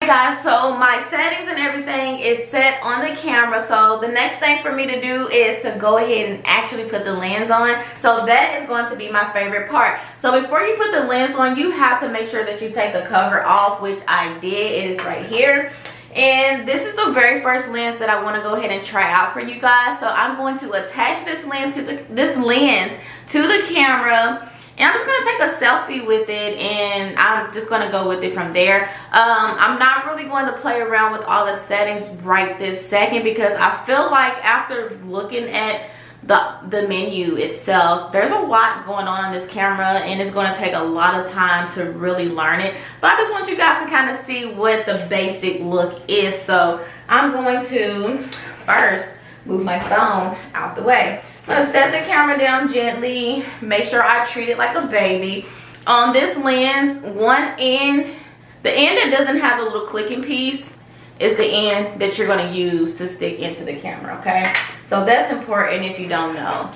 guys, so my settings and everything is set on the camera. So the next thing for me to do is to go ahead and actually put the lens on. So that is going to be my favorite part. So before you put the lens on, you have to make sure that you take the cover off, which I did. It is right here. And this is the very first lens that I want to go ahead and try out for you guys. So I'm going to attach this lens to the camera. And I'm just going to take a selfie with it, and I'm just going to go with it from there. I'm not really going to play around with all the settings right this second, because I feel like after looking at the menu itself, there's a lot going on this camera, and it's going to take a lot of time to really learn it. But I just want you guys to kind of see what the basic look is. So I'm going to first move my phone out the way. I'm going to set the camera down gently, make sure I treat it like a baby. On this lens, one end, the end that doesn't have the little clicking piece is the end that you're going to use to stick into the camera, okay? So that's important if you don't know.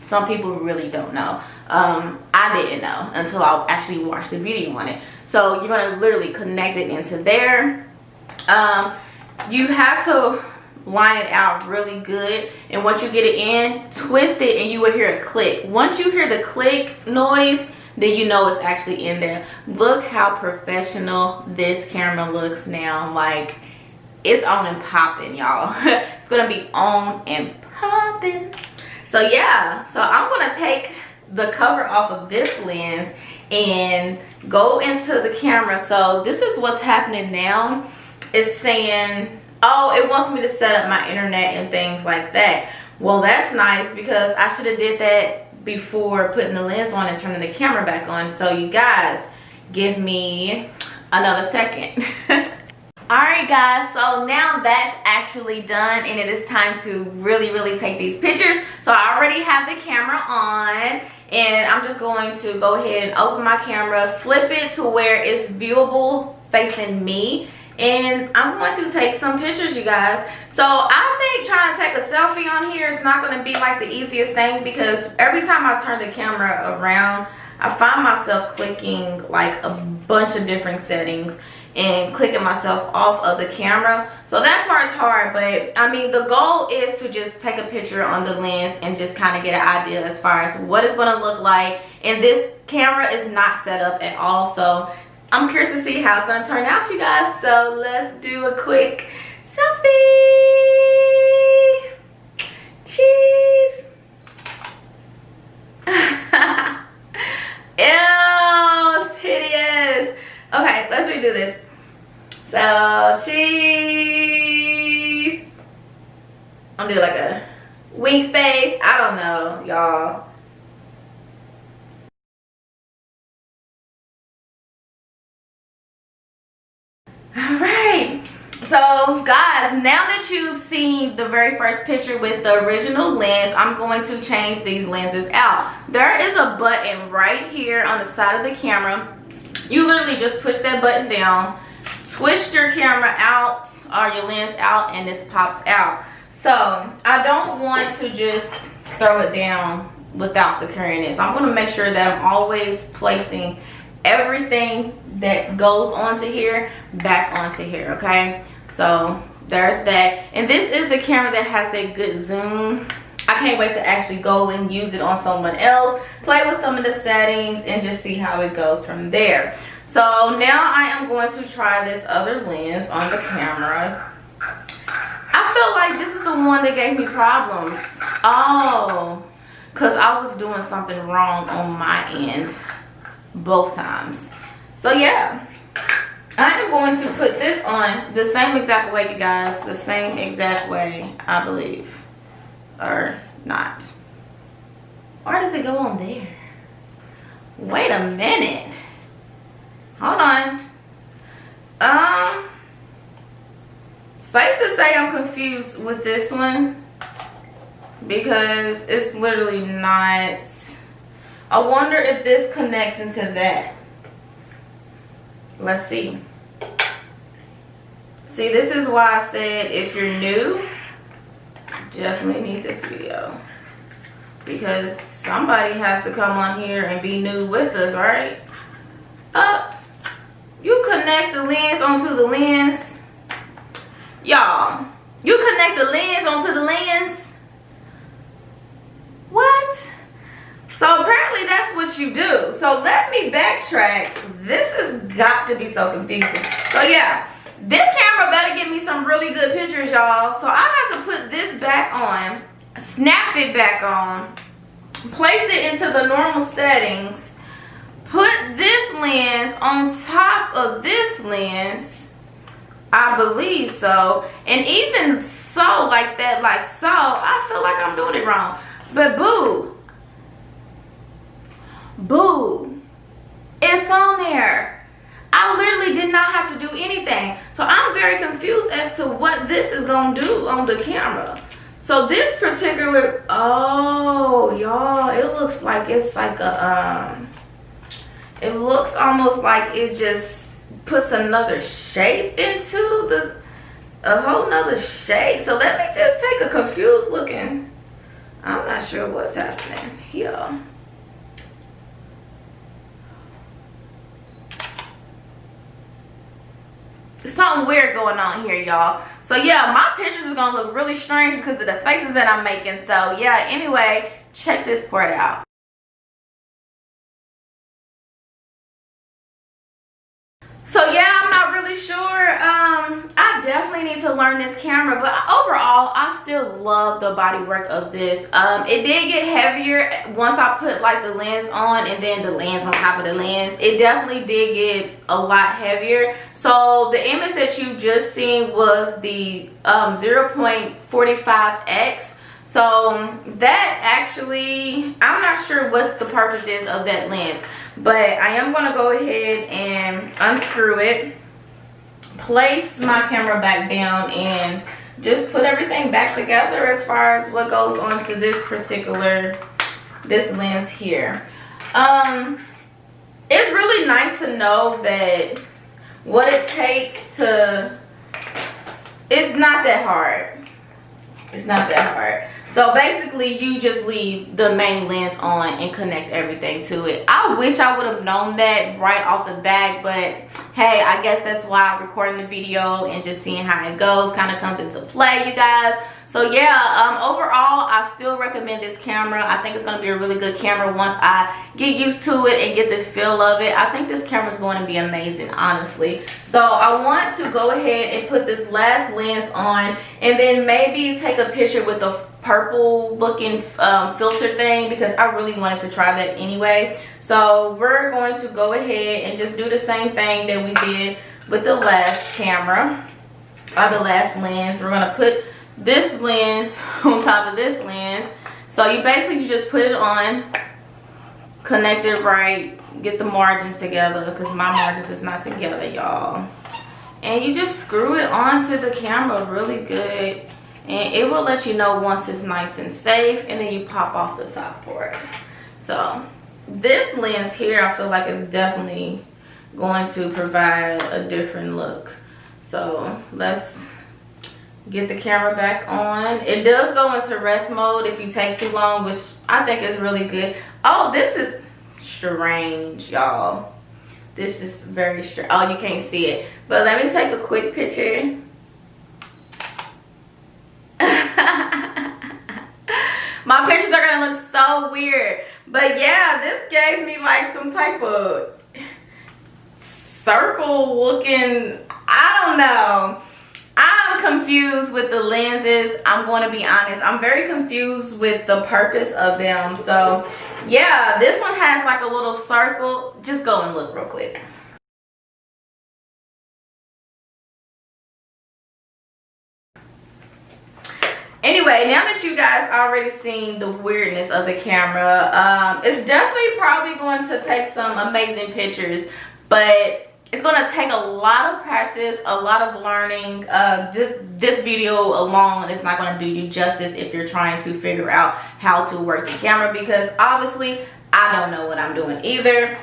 Some people really don't know. I didn't know until I actually watched the video on it. So you're going to literally connect it into there. You have to line it out really good, and once you get it in, twist it and you will hear a click. Once you hear the click noise, then you know it's actually in there. Look how professional this camera looks now. Like, it's on and popping, y'all. It's gonna be on and popping. So yeah, so I'm gonna take the cover off of this lens and go into the camera. So this is what's happening now. It's saying, oh, it wants me to set up my internet and things like that. Well, that's nice, because I should have did that before putting the lens on and turning the camera back on. So you guys, give me another second. Alright guys, so now that's actually done, and it is time to really take these pictures. So I already have the camera on, and I'm just going to go ahead and open my camera, flip it to where it's viewable facing me. And I'm going to take some pictures, you guys. So I think trying to take a selfie on here is not going to be like the easiest thing, because every time I turn the camera around, I find myself clicking like a bunch of different settings and clicking myself off of the camera. So that part's hard, but I mean, the goal is to just take a picture on the lens and just kind of get an idea as far as what it's going to look like. And this camera is not set up at all, so I'm curious to see how it's going to turn out, you guys. So let's do a quick selfie. Cheese. Ew, it's hideous. Okay, let's redo this. So, cheese. I'm gonna do like a wink face. I don't know, y'all. Alright, so guys, now that you've seen the very first picture with the original lens, I'm going to change these lenses out. There is a button right here on the side of the camera. You literally just push that button down, twist your camera out or your lens out, and this pops out. So I don't want to just throw it down without securing it. So I'm going to make sure that I'm always placing everything that goes onto here back onto here, okay? So there's that. And this is the camera that has that good zoom. I can't wait to actually go and use it on someone else, play with some of the settings, and just see how it goes from there. So now I am going to try this other lens on the camera. I feel like this is the one that gave me problems. Oh, because I was doing something wrong on my end both times. So yeah, I am going to put this on the same exact way, you guys. The same exact way, I believe. Or not. Why does it go on there? Wait a minute. Hold on. Safe to say I'm confused with this one, because it's literally not. I wonder if this connects into that. Let's see. See, this is why I said if you're new, definitely need this video, because somebody has to come on here and be new with us, right? You connect the lens onto the lens. Y'all, you connect the lens onto the lens. What? So apparently that's what you do. So let me backtrack. This has got to be so confusing. So yeah, this camera better give me some really good pictures, y'all. So I have to put this back on, snap it back on, place it into the normal settings, put this lens on top of this lens, I believe so. And even so, like that, like so, I feel like I'm doing it wrong. But boo, it's on there. I literally did not have to do anything. So I'm very confused as to what this is gonna do on the camera. So this particular, oh y'all, it looks like it's like a it looks almost like it just puts another shape into a whole nother shape. So let me just take a confused looking, I'm not sure what's happening here. Something weird going on here, y'all. So yeah, my pictures is gonna look really strange because of the faces that I'm making. So yeah, anyway, check this part out. So yeah, I'm not really sure. I definitely need to learn this camera, but overall, I still love the body work of this. It did get heavier once I put like the lens on and then the lens on top of the lens. It definitely did get a lot heavier. So the image that you just seen was the 0.45x. So that actually, I'm not sure what the purpose is of that lens, but I am going to go ahead and unscrew it, place my camera back down, and just put everything back together as far as what goes onto this lens here. It's really nice to know that what it takes to, it's not that hard. It's not that hard. So basically you just leave the main lens on and connect everything to it. I wish I would have known that right off the bat, but hey, I guess that's why I'm recording the video and just seeing how it goes kind of comes into play, you guys. So yeah, overall I still recommend this camera. I think it's going to be a really good camera once I get used to it and get the feel of it. I think this camera is going to be amazing, honestly. So I want to go ahead and put this last lens on and then maybe take a picture with the purple looking filter thing, because I really wanted to try that anyway. So we're going to go ahead and just do the same thing that we did with the last camera, or the last lens. We're going to put this lens on top of this lens. So you just put it on, connect it right, get the margins together, because my margins is not together, y'all. And you just screw it onto the camera really good, and it will let you know once it's nice and safe, and then you pop off the top part. So this lens here, I feel like is definitely going to provide a different look. So let's get the camera back on. It does go into rest mode if you take too long, which I think is really good. Oh, this is strange, y'all. This is very strange. Oh, you can't see it, but let me take a quick picture. My pictures are gonna look so weird, but yeah, this gave me like some type of circle looking, I don't know. I'm confused with the lenses. I'm going to be honest, I'm very confused with the purpose of them. So yeah, this one has like a little circle. Just go and look real quick. Anyway, now that you guys already seen the weirdness of the camera, it's definitely probably going to take some amazing pictures, but it's going to take a lot of practice, a lot of learning. This video alone is not going to do you justice if you're trying to figure out how to work the camera, because obviously I don't know what I'm doing either.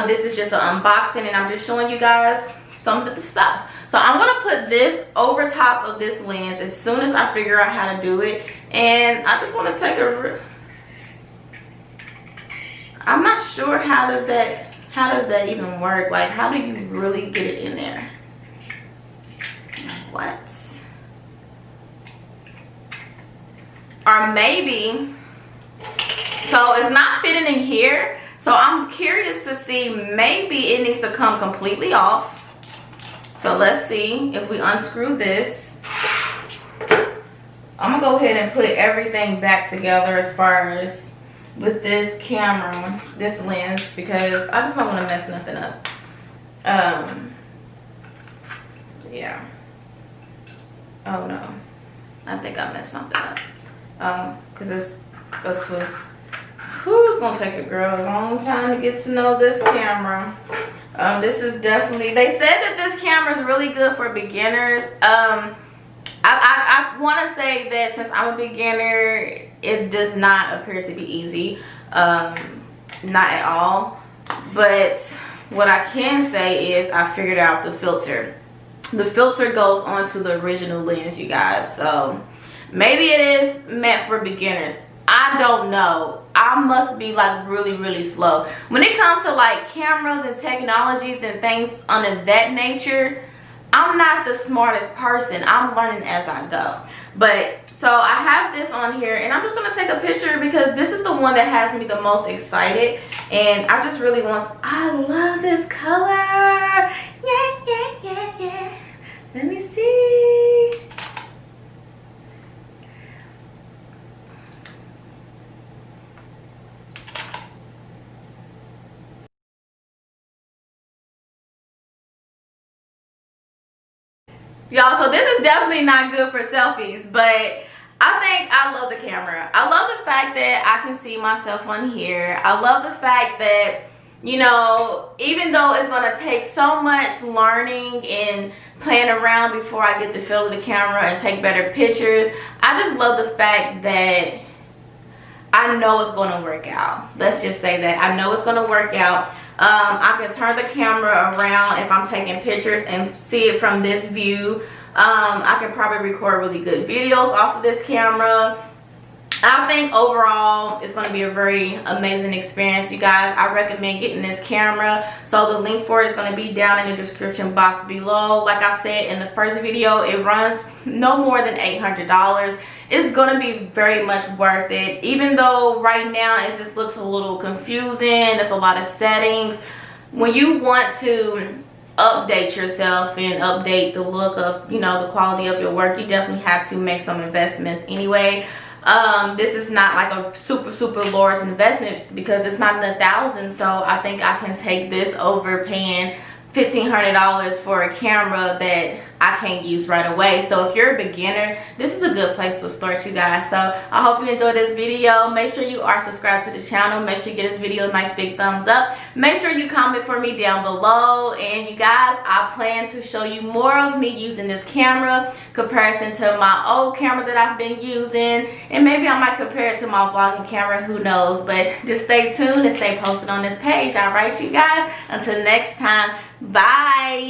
This is just an unboxing and I'm just showing you guys some of the stuff. So I'm going to put this over top of this lens as soon as I figure out how to do it. And I just want to take a, I'm not sure how how does that even work? Like, how do you really get it in there? What? Or maybe, so it's not fitting in here. So I'm curious to see, maybe it needs to come completely off. So let's see if we unscrew this. I'm gonna go ahead and put everything back together as far as with this camera, this lens, because I just don't want to mess nothing up. Yeah. Oh no, I think I messed something up. Because it's a twist. Who's gonna take a girl a long time to get to know this camera? This is definitely, they said that this camera is really good for beginners. I want to say that since I'm a beginner, it does not appear to be easy. Not at all. But what I can say is I figured out the filter. The filter goes onto the original lens, you guys. So maybe it is meant for beginners. I don't know. I must be like really slow when it comes to like cameras and technologies and things of that nature. I'm not the smartest person. I'm learning as I go. But so I have this on here, and I'm just gonna take a picture because this is the one that has me the most excited, and I just really want to, I love this color. Yeah. Let me see. Y'all, so this is definitely not good for selfies, but I think I love the camera. I love the fact that I can see myself on here. I love the fact that, you know, even though it's going to take so much learning and playing around before I get the feel of the camera and take better pictures, I just love the fact that I know it's going to work out. Let's just say that I know it's going to work out. I can turn the camera around if I'm taking pictures and see it from this view. I can probably record really good videos off of this camera. I think overall it's going to be a very amazing experience, you guys. I recommend getting this camera. So the link for it is going to be down in the description box below. Like I said in the first video, it runs no more than $800. It's going to be very much worth it, even though right now it just looks a little confusing. There's a lot of settings. When you want to update yourself and update the look of, you know, the quality of your work, you definitely have to make some investments anyway. This is not like a super large investment because it's not in the thousands, so I think I can take this over paying $1,500 for a camera that I can't use right away. So if you're a beginner, this is a good place to start, you guys. So I hope you enjoyed this video. Make sure you are subscribed to the channel. Make sure you give this video a nice big thumbs up. Make sure you comment for me down below. And you guys, I plan to show you more of me using this camera comparison to my old camera that I've been using, and maybe I might compare it to my vlogging camera, who knows. But just stay tuned and stay posted on this page. All right, you guys, until next time, bye.